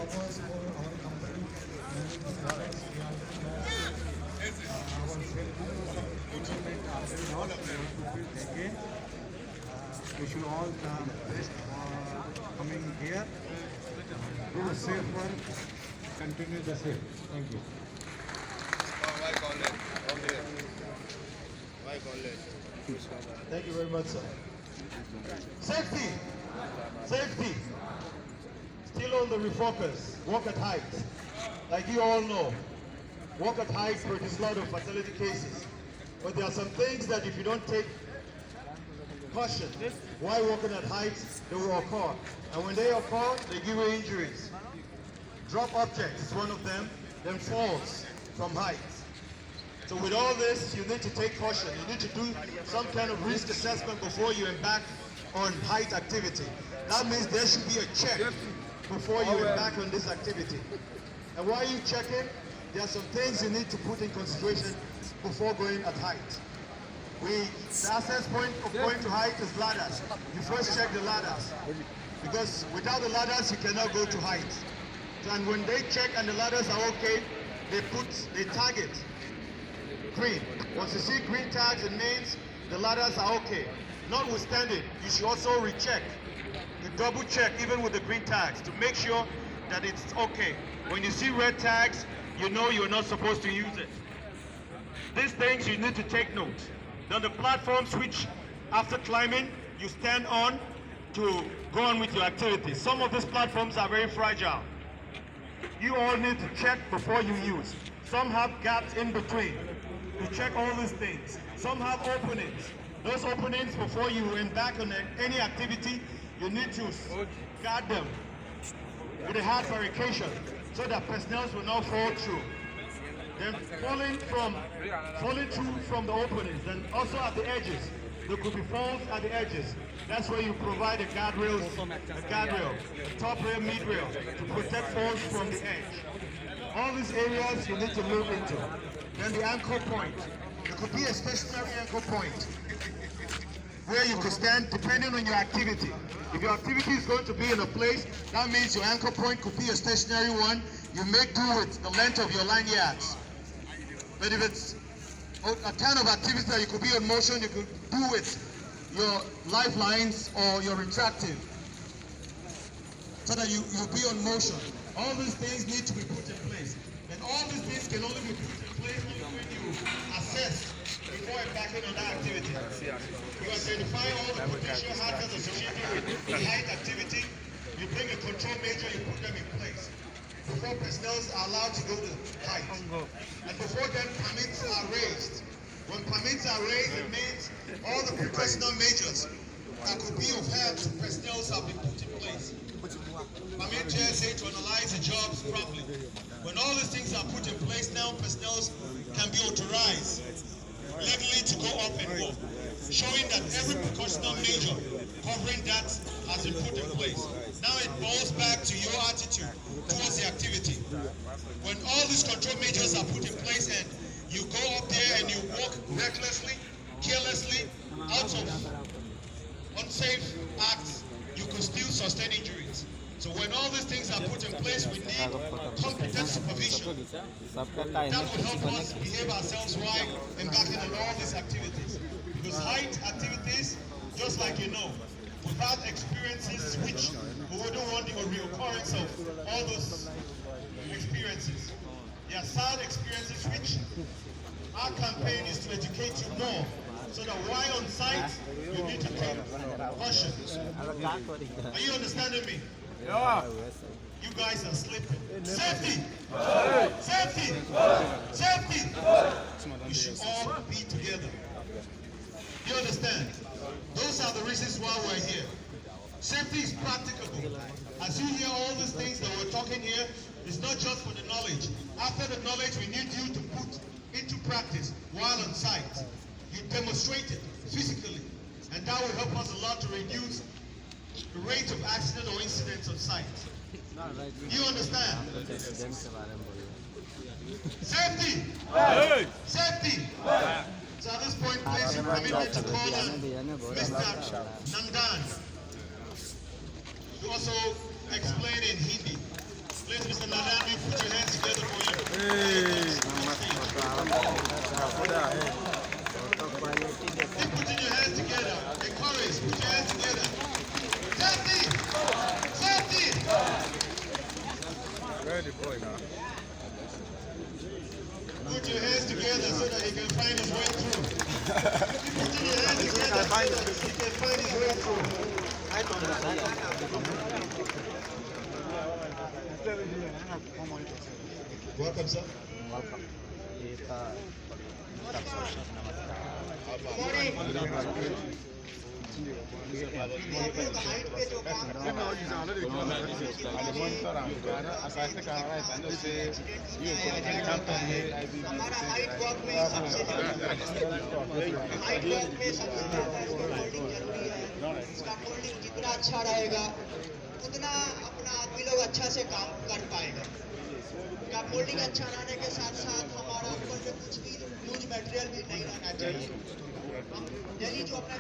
hours for our company. Our safety implement are very not fulfilled again. Wish you all the best for coming here. Do the safe work. Continue the same. Thank you. Why college? Okay. Why college? Thank you very much, sir. Safety! Safety! Still on the refocus. Walk at height. Like you all know, walk at height produces a lot of fatality cases. But there are some things that if you don't take caution, while walking at height, they will occur. And when they occur, they give you injuries. Drop objects is one of them, then falls from height. So with all this, you need to take caution. You need to do some kind of risk assessment before you embark on height activity. That means there should be a check before you embark on this activity. And while you checking, there are some things you need to put in consideration before going at height. The access point of going to height is ladders. You first check the ladders, because without the ladders, you cannot go to height. And when they check and the ladders are okay, they tag it green. Once you see green tags, it means the ladders are okay. Notwithstanding, you should also recheck. You double check even with the green tags to make sure that it's okay. When you see red tags, you know you're not supposed to use it. These things you need to take note. Then the platforms which after climbing you stand on to go on with your activities. Some of these platforms are very fragile. You all need to check before you use. Some have gaps in between. You check all these things. Some have openings. Those openings, before you embark on any activity, you need to guard them with a hard barricade so that personnel will not fall through. Then falling through from the openings, then also at the edges. There could be falls at the edges. That's where you provide a guardrail, top rail, mid rail, to protect falls from the edge. All these areas you need to look into. Then the anchor point. It could be a stationary anchor point where you could stand depending on your activity. If your activity is going to be in a place, that means your anchor point could be a stationary one. You make do with the length of your lanyards. But if it's a kind of activity that you could be in motion, you could do with your lifelines or your retractive, so that you'll be on motion. All these things need to be put in place. And all these things can only be put in place when you assess before embarking on that activity. You identify all the potential hazards associated with the height activity, you bring a control measure, you put them in place. Before personnel are allowed to go to height. And before then, permits are raised. When permits are raised, it means all the precautionary measures that could be of help to personnel have been put in place. Permit JSA to analyze the jobs properly. When all these things are put in place now, personnel can be authorized legally to go up and go, showing that every precautionary measure covering that has been put in place. Now it boils back to your attitude towards the activity. When all these control measures are put in place and you go up there and you walk recklessly, carelessly, out of unsafe acts, you could still sustain injuries. So when all these things are put in place, we need competent supervision. That will help us behave ourselves right and back in all these activities. Because height activities, just like you know, without experiences which we wouldn't want the reoccurrence of all those experiences. There are sad experiences which our campaign is to educate you more, so that while on site, you need to take caution. Are you understanding me? Yeah. You guys are sleeping. Safety! Safety! Safety! We should all be together. You understand? Those are the reasons why we're here. Safety is practicable. As you hear all these things that we're talking here, it's not just for the knowledge. After the knowledge, we need you to put into practice while on site. You demonstrate it physically, and that will help us a lot to reduce the rate of accident or incidents on site. You understand? Safety! Safety! So at this point, please, you permit me to call on Mr. Nandan to also explain in Hindi. Please, Mr. Lalani, put your hands together for him. Keep putting your hands together. Encourage, put your hands together. Safety! Safety! Where the boy now? Put your hands together so that he can find his way through. Keep putting your hands together so that he can find his way through. Welcome, sir. हमारा height work में सबसे height work में सबसे holding जरूरी है। इसका holding जितना अच्छा रहेगा उतना अपना आदमी लोग अच्छा से काम कर पाएगा। इसका होल्डिंग अच्छा रहने के साथ साथ हमारा ऊपर में कुछ भी लूज मटेरियल भी नहीं रहना चाहिए। हम यही जो अपना